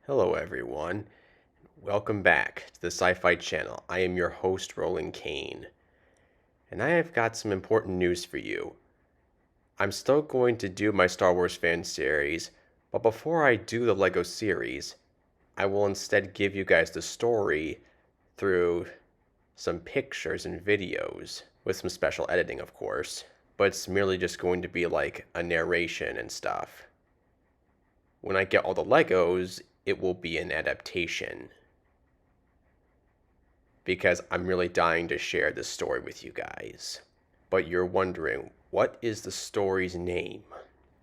Hello everyone, welcome back to the Sci-Fi Channel. I am your host, Roland Kane, and I have got some important news for you. I'm still going to do my Star Wars fan series, but before I do the LEGO series, I will instead give you guys the story through some pictures and videos, with some special editing of course, but it's merely just going to be like a narration and stuff. When I get all the Legos, it will be an adaptation. Because I'm really dying to share this story with you guys. But you're wondering, what is the story's name?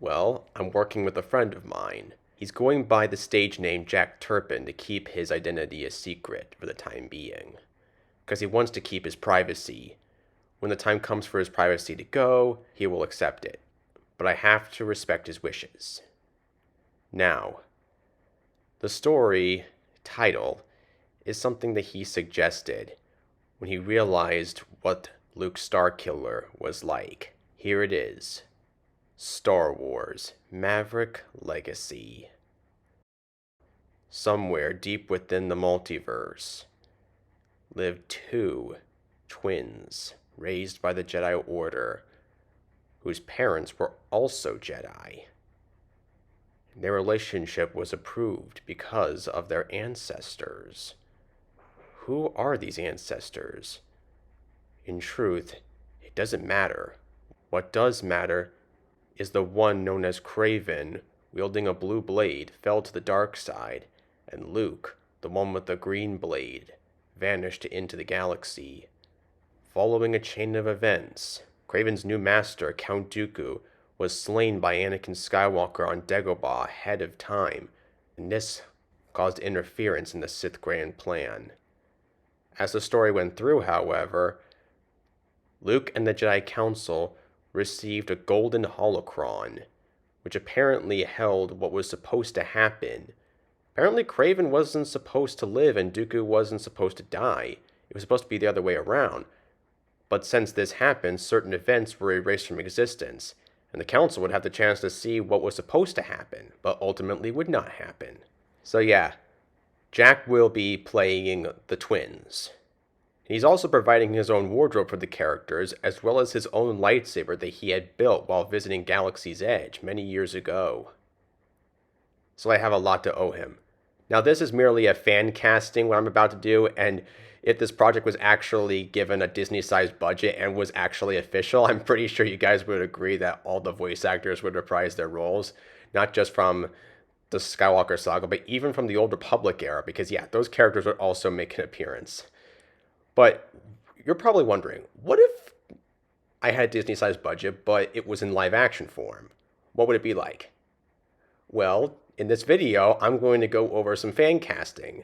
Well, I'm working with a friend of mine. He's going by the stage name Jack Turpin to keep his identity a secret for the time being. Because he wants to keep his privacy. When the time comes for his privacy to go, he will accept it. But I have to respect his wishes. Now, the story title is something that he suggested when he realized what Luke Starkiller was like. Here it is. Star Wars Maverick Legacy. Somewhere deep within the multiverse lived two twins raised by the Jedi Order, whose parents were also Jedi. Their relationship was approved because of their ancestors. Who are these ancestors? In truth, it doesn't matter. What does matter is the one known as Craven, wielding a blue blade, fell to the dark side, and Luke, the one with the green blade, vanished into the galaxy. Following a chain of events, Craven's new master, Count Dooku, was slain by Anakin Skywalker on Dagobah ahead of time, and this caused interference in the Sith grand plan. As the story went through, however, Luke and the Jedi Council received a golden holocron, which apparently held what was supposed to happen. Apparently Craven wasn't supposed to live and Dooku wasn't supposed to die. It was supposed to be the other way around. But since this happened, certain events were erased from existence, and the Council would have the chance to see what was supposed to happen, but ultimately would not happen. So yeah, Jack will be playing the twins. He's also providing his own wardrobe for the characters, as well as his own lightsaber that he had built while visiting Galaxy's Edge many years ago. So I have a lot to owe him. Now this is merely a fan casting, what I'm about to do, and if this project was actually given a Disney-sized budget and was actually official, I'm pretty sure you guys would agree that all the voice actors would reprise their roles, not just from the Skywalker saga, but even from the Old Republic era, because yeah, those characters would also make an appearance. But you're probably wondering, what if I had a Disney-sized budget, but it was in live-action form? What would it be like? Well, in this video, I'm going to go over some fan casting,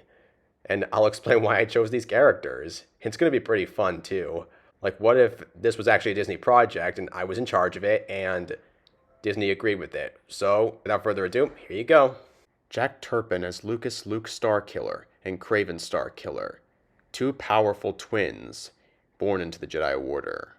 and I'll explain why I chose these characters. It's going to be pretty fun, too. Like, what if this was actually a Disney project, and I was in charge of it, and Disney agreed with it? So, without further ado, here you go. Jack Turpin as Luke Starkiller and Craven Starkiller, two powerful twins born into the Jedi Order.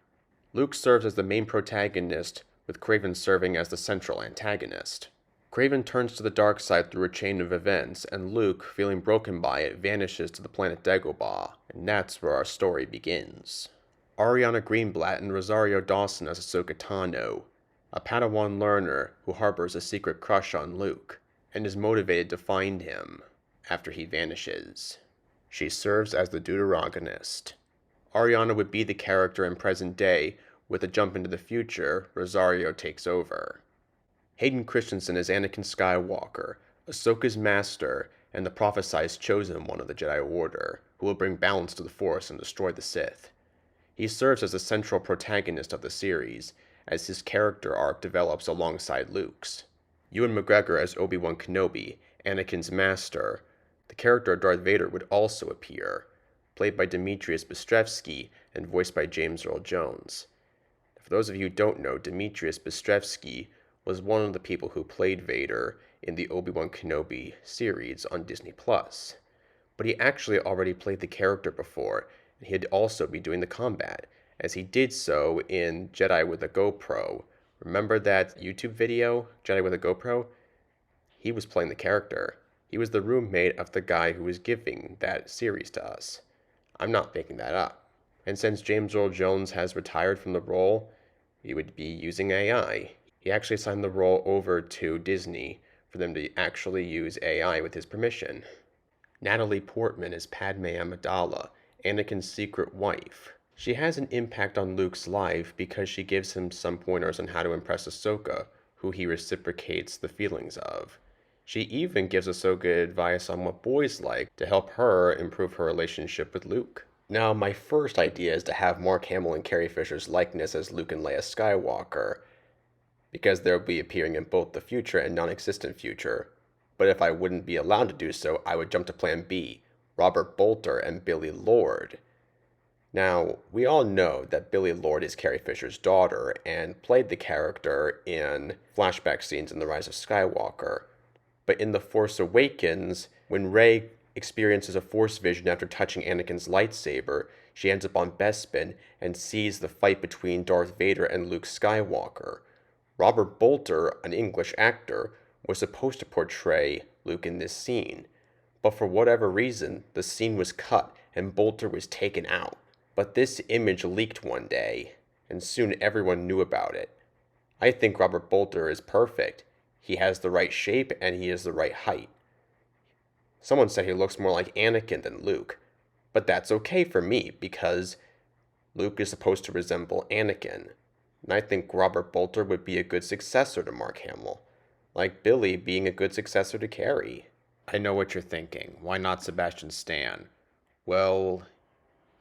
Luke serves as the main protagonist, with Craven serving as the central antagonist. Craven turns to the dark side through a chain of events, and Luke, feeling broken by it, vanishes to the planet Dagobah, and that's where our story begins. Ariana Greenblatt and Rosario Dawson as Ahsoka Tano, a Padawan learner who harbors a secret crush on Luke, and is motivated to find him after he vanishes. She serves as the Deuteragonist. Ariana would be the character in present day. With a jump into the future, Rosario takes over. Hayden Christensen is Anakin Skywalker, Ahsoka's master, and the prophesized chosen one of the Jedi Order, who will bring balance to the Force and destroy the Sith. He serves as the central protagonist of the series, as his character arc develops alongside Luke's. Ewan McGregor as Obi-Wan Kenobi, Anakin's master. The character of Darth Vader would also appear, played by Demetrius Bistrevsky and voiced by James Earl Jones. For those of you who don't know, Demetrius Bistrevsky was one of the people who played Vader in the Obi-Wan Kenobi series on Disney+. But he actually already played the character before, and he'd also be doing the combat, as he did so in Jedi with a GoPro. Remember that YouTube video, Jedi with a GoPro? He was playing the character. He was the roommate of the guy who was giving that series to us. I'm not making that up. And since James Earl Jones has retired from the role, he would be using AI. He actually signed the role over to Disney for them to actually use AI with his permission. Natalie Portman is Padme Amidala, Anakin's secret wife. She has an impact on Luke's life because she gives him some pointers on how to impress Ahsoka, who he reciprocates the feelings of. She even gives Ahsoka advice on what boys like to help her improve her relationship with Luke. Now, my first idea is to have Mark Hamill and Carrie Fisher's likeness as Luke and Leia Skywalker, because they'll be appearing in both the future and non-existent future. But if I wouldn't be allowed to do so, I would jump to plan B, Robert Bolter and Billie Lourd. Now, we all know that Billie Lourd is Carrie Fisher's daughter and played the character in flashback scenes in The Rise of Skywalker. But in The Force Awakens, when Rey experiences a Force vision after touching Anakin's lightsaber, she ends up on Bespin and sees the fight between Darth Vader and Luke Skywalker. Robert Bolter, an English actor, was supposed to portray Luke in this scene, but for whatever reason, the scene was cut and Bolter was taken out. But this image leaked one day, and soon everyone knew about it. I think Robert Bolter is perfect. He has the right shape and he is the right height. Someone said he looks more like Anakin than Luke, but that's okay for me because Luke is supposed to resemble Anakin. And I think Robert Bolter would be a good successor to Mark Hamill, like Billy being a good successor to Carrie. I know what you're thinking. Why not Sebastian Stan? Well,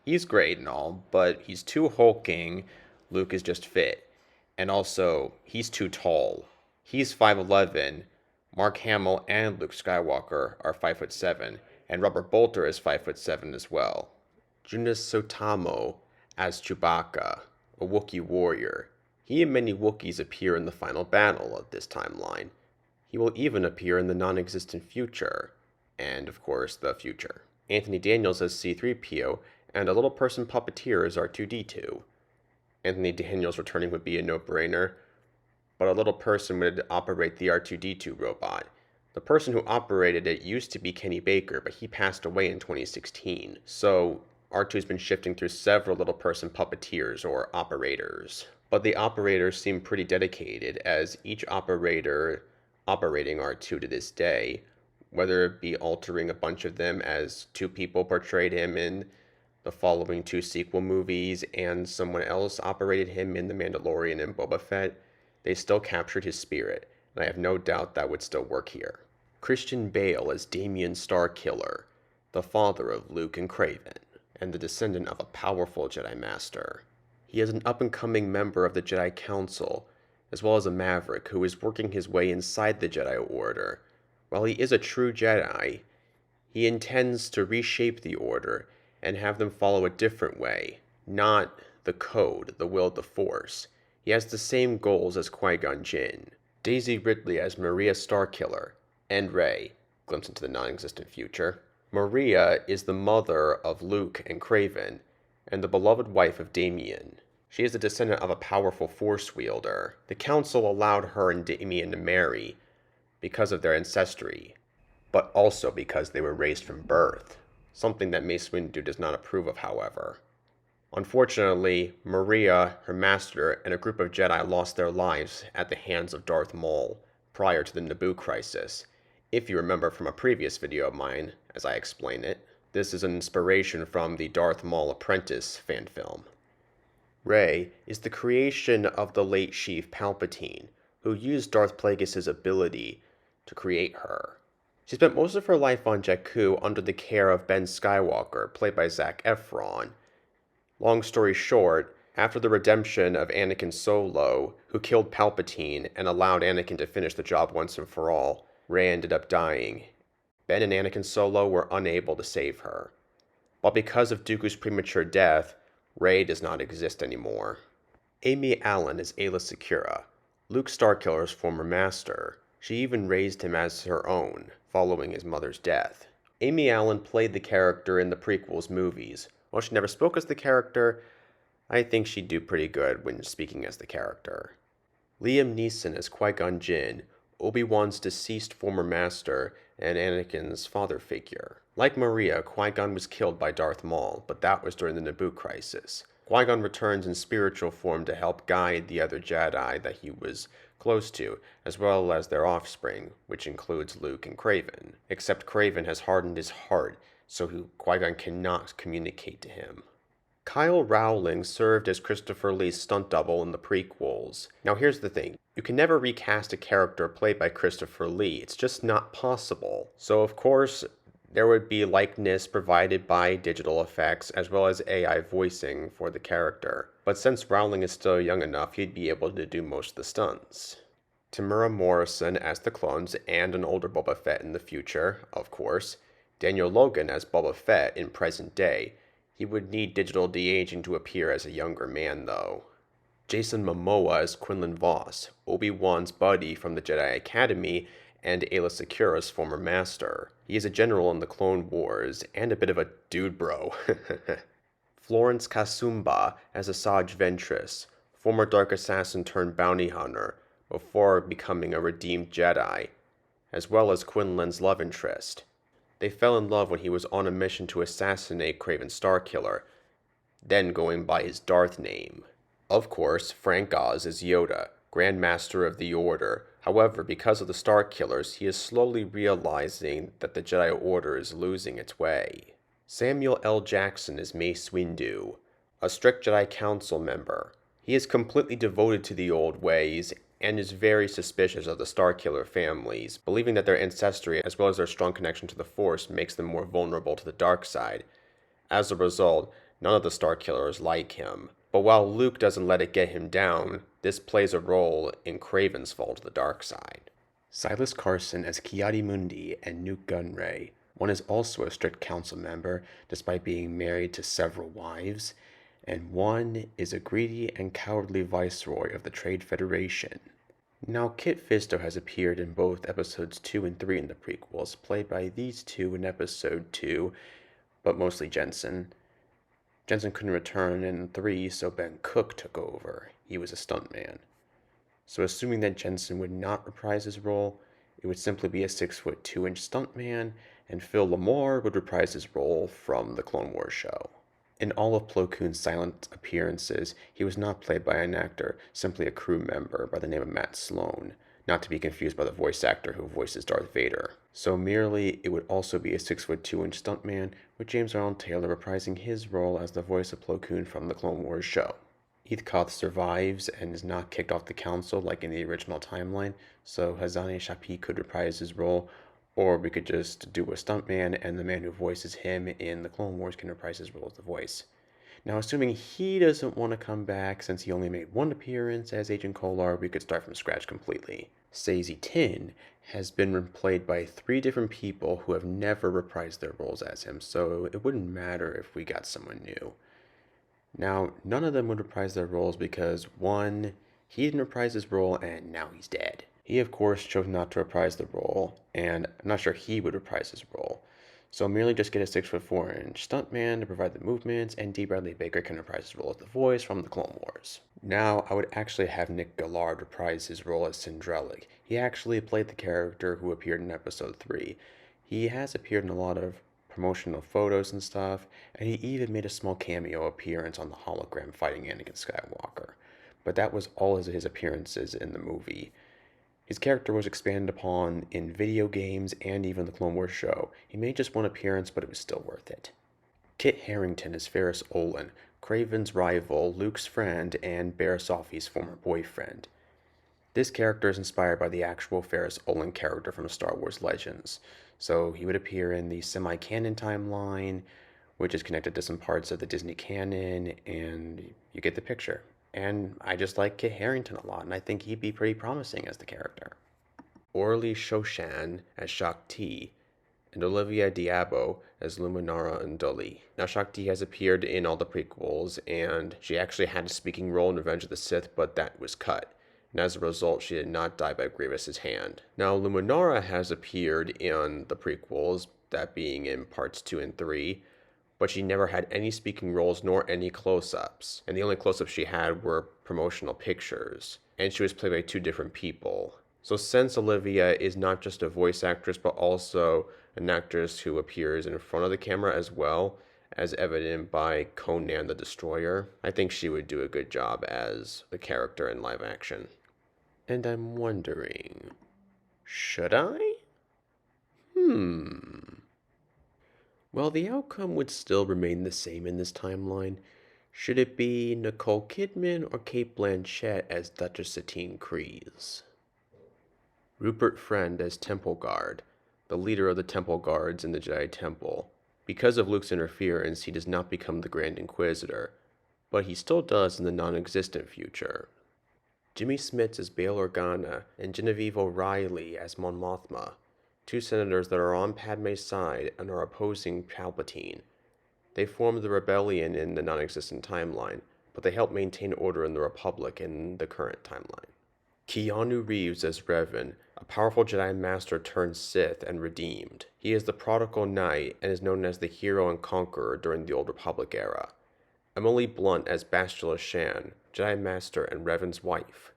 he's great and all, but he's too hulking. Luke is just fit. And also, he's too tall. He's 5'11". Mark Hamill and Luke Skywalker are 5'7", and Robert Bolter is 5'7" as well. Joonas Suotamo as Chewbacca, a Wookiee warrior. He and many Wookiees appear in the final battle of this timeline. He will even appear in the non-existent future, and of course, the future. Anthony Daniels as C-3PO, and a little person puppeteer as R2-D2. Anthony Daniels returning would be a no-brainer, but a little person would operate the R2-D2 robot. The person who operated it used to be Kenny Baker, but he passed away in 2016, so R2's been shifting through several little person puppeteers or operators. But the operators seem pretty dedicated, as each operator operating R2 to this day, whether it be altering a bunch of them as two people portrayed him in the following two sequel movies and someone else operated him in The Mandalorian and Boba Fett, they still captured his spirit, and I have no doubt that would still work here. Christian Bale as Damien Starkiller, the father of Luke and Craven, and the descendant of a powerful Jedi Master. He is an up-and-coming member of the Jedi Council, as well as a maverick who is working his way inside the Jedi Order. While he is a true Jedi, he intends to reshape the Order and have them follow a different way, not the code, the will of the Force. He has the same goals as Qui-Gon Jinn. Daisy Ridley as Maria Starkiller, and Rey, glimpse into the non-existent future. Maria is the mother of Luke and Craven, and the beloved wife of Damien. She is the descendant of a powerful Force wielder. The Council allowed her and Damien to marry because of their ancestry, but also because they were raised from birth, something that Mace Windu does not approve of, however. Unfortunately, Maria, her master, and a group of Jedi lost their lives at the hands of Darth Maul prior to the Naboo crisis. If you remember from a previous video of mine, as I explain it, this is an inspiration from the Darth Maul Apprentice fan film. Rey is the creation of the late Sheev Palpatine, who used Darth Plagueis' ability to create her. She spent most of her life on Jakku under the care of Ben Skywalker, played by Zac Efron. Long story short, after the redemption of Anakin Solo, who killed Palpatine and allowed Anakin to finish the job once and for all, Rey ended up dying. Ben and Anakin Solo were unable to save her. But because of Dooku's premature death, Rey does not exist anymore. Amy Allen is Aayla Secura, Luke Starkiller's former master. She even raised him as her own, following his mother's death. Amy Allen played the character in the prequels movies. While she never spoke as the character, I think she'd do pretty good when speaking as the character. Liam Neeson as Qui-Gon Jinn, Obi-Wan's deceased former master, and Anakin's father figure. Like Maria, Qui-Gon was killed by Darth Maul, but that was during the Naboo crisis. Qui-Gon returns in spiritual form to help guide the other Jedi that he was close to, as well as their offspring, which includes Luke and Kraven. Except Kraven has hardened his heart, so Qui-Gon cannot communicate to him. Kyle Rowling served as Christopher Lee's stunt double in the prequels. Now here's the thing, you can never recast a character played by Christopher Lee, it's just not possible. So of course, there would be likeness provided by digital effects as well as AI voicing for the character. But since Rowling is still young enough, he'd be able to do most of the stunts. Tamura Morrison as the clones and an older Boba Fett in the future, of course. Daniel Logan as Boba Fett in present day. He would need digital de-aging to appear as a younger man, though. Jason Momoa as Quinlan Vos, Obi-Wan's buddy from the Jedi Academy and Aayla Secura's former master. He is a general in the Clone Wars and a bit of a dude bro. Florence Kasumba as Asajj Ventress, former Dark Assassin turned bounty hunter, before becoming a redeemed Jedi, as well as Quinlan's love interest. They fell in love when he was on a mission to assassinate Kraven Starkiller, then going by his Darth name. Of course, Frank Oz is Yoda, Grand Master of the Order. However, because of the Starkillers, he is slowly realizing that the Jedi Order is losing its way. Samuel L. Jackson is Mace Windu, a strict Jedi Council member. He is completely devoted to the old ways and is very suspicious of the Starkiller families, believing that their ancestry as well as their strong connection to the Force makes them more vulnerable to the dark side. As a result, none of the Starkillers like him. But while Luke doesn't let it get him down, this plays a role in Kraven's fall to the dark side. Silas Carson as Ki-Adi-Mundi and Nute Gunray. One is also a strict council member, despite being married to several wives, and one is a greedy and cowardly viceroy of the Trade Federation. Now, Kit Fisto has appeared in both episodes 2 and 3 in the prequels, played by these two in episode 2, but mostly Jensen. Jensen couldn't return in 3, so Ben Cook took over. He was a stuntman. So assuming that Jensen would not reprise his role, it would simply be a 6'2" stuntman, and Phil LaMarr would reprise his role from the Clone Wars show. In all of Plo Koon's silent appearances, he was not played by an actor, simply a crew member by the name of Matt Sloan, not to be confused by the voice actor who voices Darth Vader. So merely, it would also be a 6'2" stuntman, with James Arnold Taylor reprising his role as the voice of Plo Koon from the Clone Wars show. Heathcote survives and is not kicked off the council like in the original timeline, so Hazane Shapi could reprise his role, or we could just do a stuntman and the man who voices him in the Clone Wars can reprise his role as the voice. Now, assuming he doesn't want to come back since he only made one appearance as Agent Kolar, we could start from scratch completely. Saesee Tin has been played by 3 different people who have never reprised their roles as him, so it wouldn't matter if we got someone new. Now, none of them would reprise their roles because, 1, he didn't reprise his role and now he's dead. He, of course, chose not to reprise the role, and I'm not sure he would reprise his role. So merely just get a 6'4" stuntman to provide the movements, and D. Bradley Baker can reprise his role as the voice from the Clone Wars. Now, I would actually have Nick Gillard reprise his role as Syndrelic. He actually played the character who appeared in episode 3. He has appeared in a lot of promotional photos and stuff, and he even made a small cameo appearance on the hologram fighting Anakin Skywalker. But that was all of his appearances in the movie. His character was expanded upon in video games and even the Clone Wars show. He made just one appearance, but it was still worth it. Kit Harington is Ferris Olin, Kraven's rival, Luke's friend, and Barrisophi's former boyfriend. This character is inspired by the actual Ferris Olin character from Star Wars Legends, so he would appear in the semi-canon timeline, which is connected to some parts of the Disney canon, and you get the picture. And I just like Kit Harington a lot, and I think he'd be pretty promising as the character. Orly Shoshan as Shakti, and Olivia Diabo as Luminara Unduli. Now, Shakti has appeared in all the prequels, and she actually had a speaking role in Revenge of the Sith, but that was cut. And as a result, she did not die by Grievous's hand. Now, Luminara has appeared in the prequels, that being in parts 2 and 3, but she never had any speaking roles nor any close-ups. And the only close-ups she had were promotional pictures. And she was played by 2 different people. So since Olivia is not just a voice actress, but also an actress who appears in front of the camera as well, as evident by Conan the Destroyer, I think she would do a good job as the character in live action. And I'm wondering, should I? Well, the outcome would still remain the same in this timeline. Should it be Nicole Kidman or Kate Blanchett as Duchess Satine Kryze? Rupert Friend as Temple Guard, the leader of the Temple Guards in the Jedi Temple. Because of Luke's interference, he does not become the Grand Inquisitor, but he still does in the non-existent future. Jimmy Smits as Bail Organa and Genevieve O'Reilly as Mon Mothma, two senators that are on Padme's side and are opposing Palpatine. They formed the rebellion in the non-existent timeline, but they help maintain order in the Republic in the current timeline. Keanu Reeves as Revan, a powerful Jedi Master turned Sith and redeemed. He is the prodigal knight and is known as the hero and conqueror during the Old Republic era. Emily Blunt as Bastila Shan, Jedi Master and Revan's wife.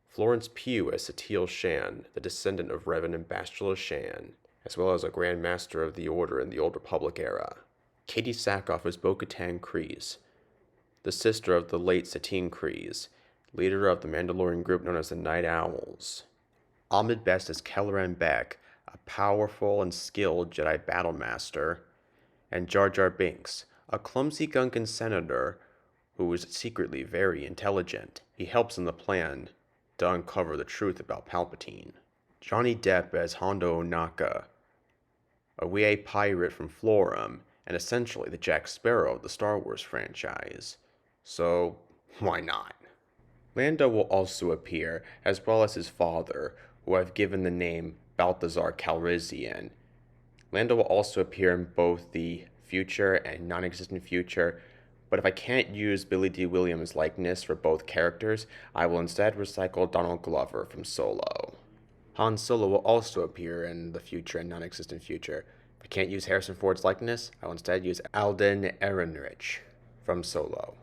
Florence Pugh as Satele Shan, the descendant of Revan and Bastila Shan, as well as a Grand Master of the Order in the Old Republic era. Katie Sackhoff as Bo-Katan Kryze, the sister of the late Satine Kryze, leader of the Mandalorian group known as the Night Owls. Ahmed Best as Kelleran Beck, a powerful and skilled Jedi battle master, and Jar Jar Binks, a clumsy Gungan senator who is secretly very intelligent. He helps in the plan to uncover the truth about Palpatine. Johnny Depp as Hondo Ohnaka, a WA pirate from Florum, and essentially the Jack Sparrow of the Star Wars franchise. So, why not? Lando will also appear, as well as his father, who I've given the name Balthazar Calrissian. Lando will also appear in both the future and non-existent future, but if I can't use Billy D. Williams' likeness for both characters, I will instead recycle Donald Glover from Solo. Han Solo will also appear in the future and non-existent future. If I can't use Harrison Ford's likeness, I will instead use Alden Ehrenreich from Solo.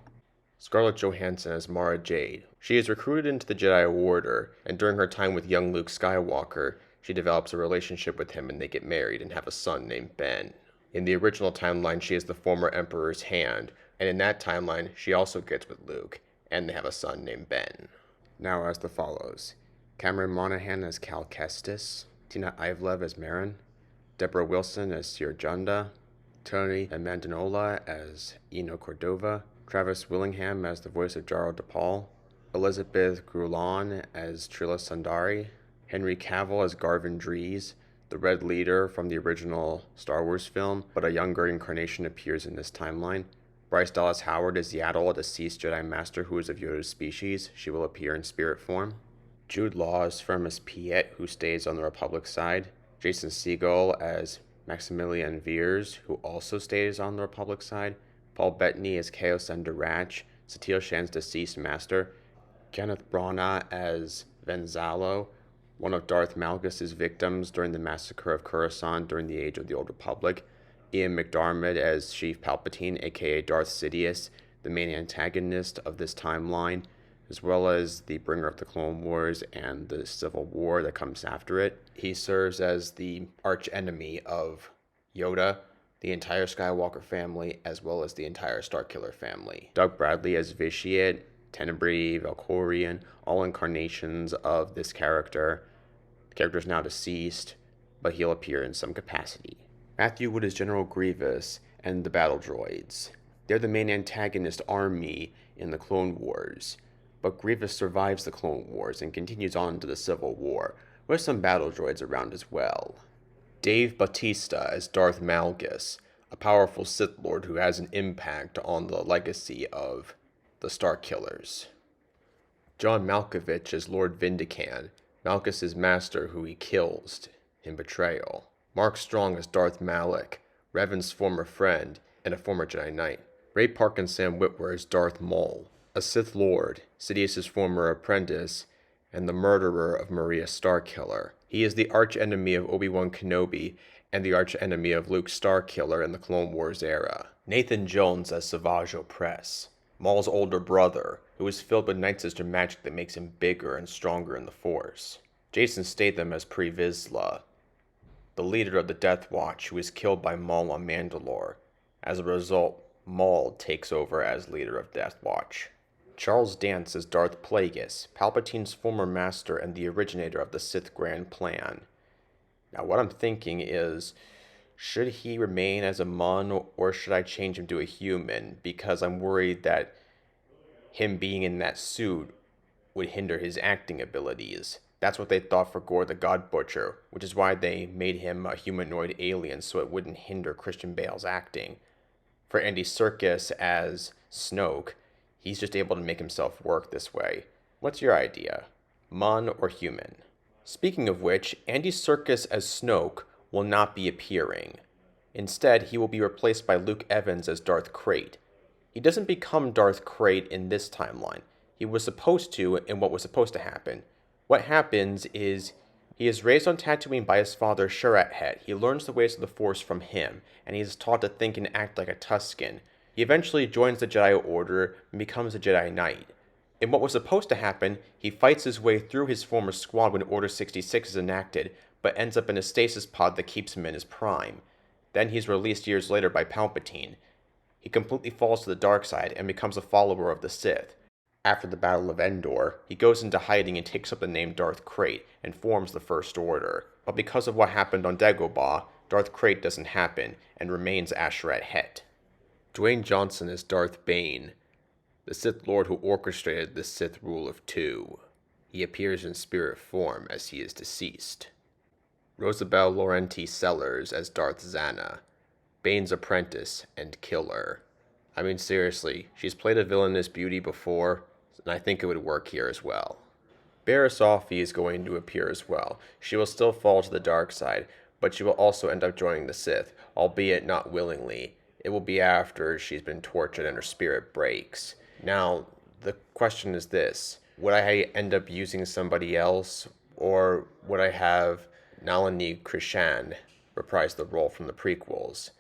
Scarlett Johansson as Mara Jade. She is recruited into the Jedi Order, and during her time with young Luke Skywalker, she develops a relationship with him and they get married and have a son named Ben. In the original timeline, she is the former Emperor's hand, and in that timeline, she also gets with Luke, and they have a son named Ben. Now as the follows. Cameron Monaghan as Cal Kestis, Tina Ivlev as Marin, Deborah Wilson as Sir Junda, Tony Amandinola as Eno Cordova, Travis Willingham as the voice of Jaro DePaul, Elizabeth Grulon as Trilla Sundari, Henry Cavill as Garvin Drees, the Red Leader from the original Star Wars film, but a younger incarnation appears in this timeline. Bryce Dallas Howard as Yaddle, a deceased Jedi Master who is of Yoda's species. She will appear in spirit form. Jude Law as Firmus Piet, who stays on the Republic side. Jason Segel as Maximilian Veers, who also stays on the Republic side. Paul Bettany as Chaos Darach, Satele Shan's deceased master. Kenneth Branagh as Venzalo, one of Darth Malgus' victims during the massacre of Coruscant during the Age of the Old Republic. Ian McDiarmid as Sheev Palpatine, aka Darth Sidious, the main antagonist of this timeline, as well as the bringer of the Clone Wars and the Civil War that comes after it. He serves as the arch-enemy of Yoda, the entire Skywalker family, as well as the entire Starkiller family. Doug Bradley as Vitiate, Tenebrae, Valkorian, all incarnations of this character. The character is now deceased, but he'll appear in some capacity. Matthew Wood as General Grievous and the Battle Droids. They're the main antagonist army in the Clone Wars, but Grievous survives the Clone Wars and continues on to the Civil War, with some Battle Droids around as well. Dave Bautista as Darth Malgus, a powerful Sith Lord who has an impact on the legacy of the Starkillers. John Malkovich as Lord Vindican, Malgus' master who he kills in betrayal. Mark Strong as Darth Malak, Revan's former friend and a former Jedi Knight. Ray Park and Sam Witwer as Darth Maul, a Sith Lord, Sidious's former apprentice, and the murderer of Maria Starkiller. He is the arch-enemy of Obi-Wan Kenobi and the arch-enemy of Luke Starkiller in the Clone Wars era. Nathan Jones as Savage Opress, Maul's older brother, who is filled with Night Sister magic that makes him bigger and stronger in the Force. Jason Statham as Pre Vizsla, the leader of the Death Watch who is killed by Maul on Mandalore. As a result, Maul takes over as leader of Death Watch. Charles Dance as Darth Plagueis, Palpatine's former master and the originator of the Sith Grand Plan. Now, what I'm thinking is, should he remain as a Mun or should I change him to a human? Because I'm worried that him being in that suit would hinder his acting abilities. That's what they thought for Gore the God Butcher, which is why they made him a humanoid alien so it wouldn't hinder Christian Bale's acting. For Andy Serkis as Snoke, he's just able to make himself work this way. What's your idea? Mun or human? Speaking of which, Andy Serkis as Snoke will not be appearing. Instead, he will be replaced by Luke Evans as Darth Krayt. He doesn't become Darth Krayt in this timeline. He was supposed to in what was supposed to happen. What happens is he is raised on Tatooine by his father Sharat Het. He learns the ways of the Force from him, and he is taught to think and act like a Tusken. He eventually joins the Jedi Order and becomes a Jedi Knight. In what was supposed to happen, he fights his way through his former squad when Order 66 is enacted, but ends up in a stasis pod that keeps him in his prime. Then he's released years later by Palpatine. He completely falls to the dark side and becomes a follower of the Sith. After the Battle of Endor, he goes into hiding and takes up the name Darth Krayt and forms the First Order. But because of what happened on Dagobah, Darth Krayt doesn't happen and remains Asherat Het. Dwayne Johnson is Darth Bane, the Sith Lord who orchestrated the Sith rule of two. He appears in spirit form as he is deceased. Rosabelle Laurenti Sellers as Darth Zana, Bane's apprentice and killer. I mean, seriously, she's played a villainous beauty before, and I think it would work here as well. Barriss Offee is going to appear as well. She will still fall to the dark side, but she will also end up joining the Sith, albeit not willingly. It will be after she's been tortured and her spirit breaks. Now, the question is this. Would I end up using somebody else, or would I have Nalini Krishan reprise the role from the prequels?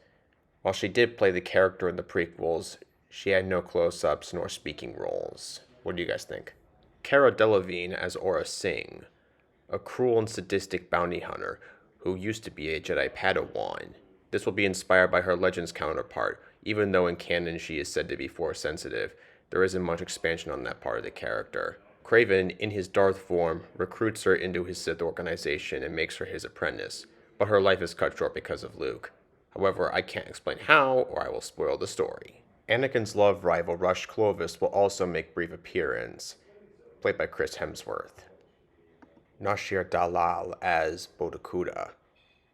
While she did play the character in the prequels, she had no close-ups nor speaking roles. What do you guys think? Cara Delevingne as Aurra Sing, a cruel and sadistic bounty hunter who used to be a Jedi Padawan. This will be inspired by her Legends counterpart, even though in canon she is said to be Force-sensitive. There isn't much expansion on that part of the character. Craven, in his Darth form, recruits her into his Sith organization and makes her his apprentice, but her life is cut short because of Luke. However, I can't explain how, or I will spoil the story. Anakin's love rival Rush Clovis will also make brief appearance, played by Chris Hemsworth. Nashir Dalal as Bodakuda,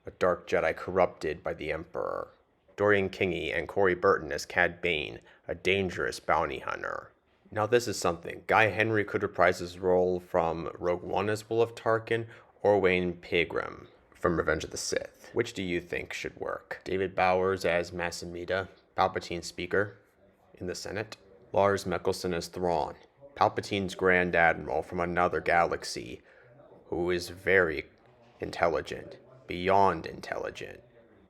a dark Jedi corrupted by the Emperor. Dorian Kingi and Corey Burton as Cad Bane, a dangerous bounty hunter. Now this is something. Guy Henry could reprise his role from Rogue One as Wolf Tarkin, or Wayne Pegram from Revenge of the Sith. Which do you think should work? David Bowers as Masamida, Palpatine's speaker in the Senate. Lars Mikkelsen as Thrawn, Palpatine's Grand Admiral from another galaxy, who is very intelligent, beyond intelligent.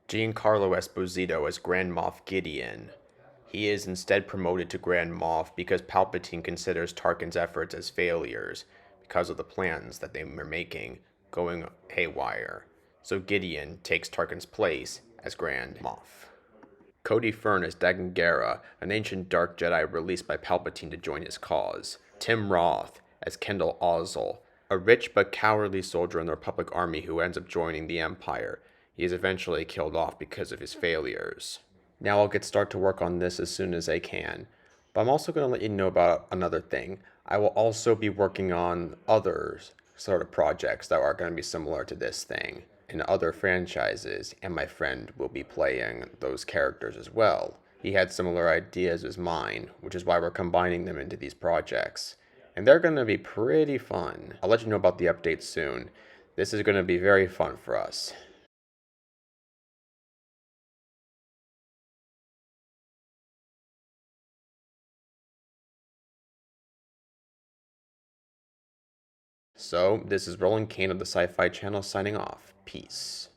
Giancarlo Esposito as Grand Moff Gideon. He is instead promoted to Grand Moff because Palpatine considers Tarkin's efforts as failures because of the plans that they were making going haywire. So Gideon takes Tarkin's place as Grand Moff. Cody Fern as Dagan Gera, an ancient dark Jedi released by Palpatine to join his cause. Tim Roth as Kendall Ozzel, a rich but cowardly soldier in the Republic Army who ends up joining the Empire. He is eventually killed off because of his failures. Now I'll start to work on this as soon as I can. But I'm also going to let you know about another thing. I will also be working on other sort of projects that are going to be similar to this thing in other franchises, and my friend will be playing those characters as well. He had similar ideas as mine, which is why we're combining them into these projects. And they're going to be pretty fun. I'll let you know about the updates soon. This is going to be very fun for us. So, this is Roland Kane of the Sci-Fi Channel signing off. Peace.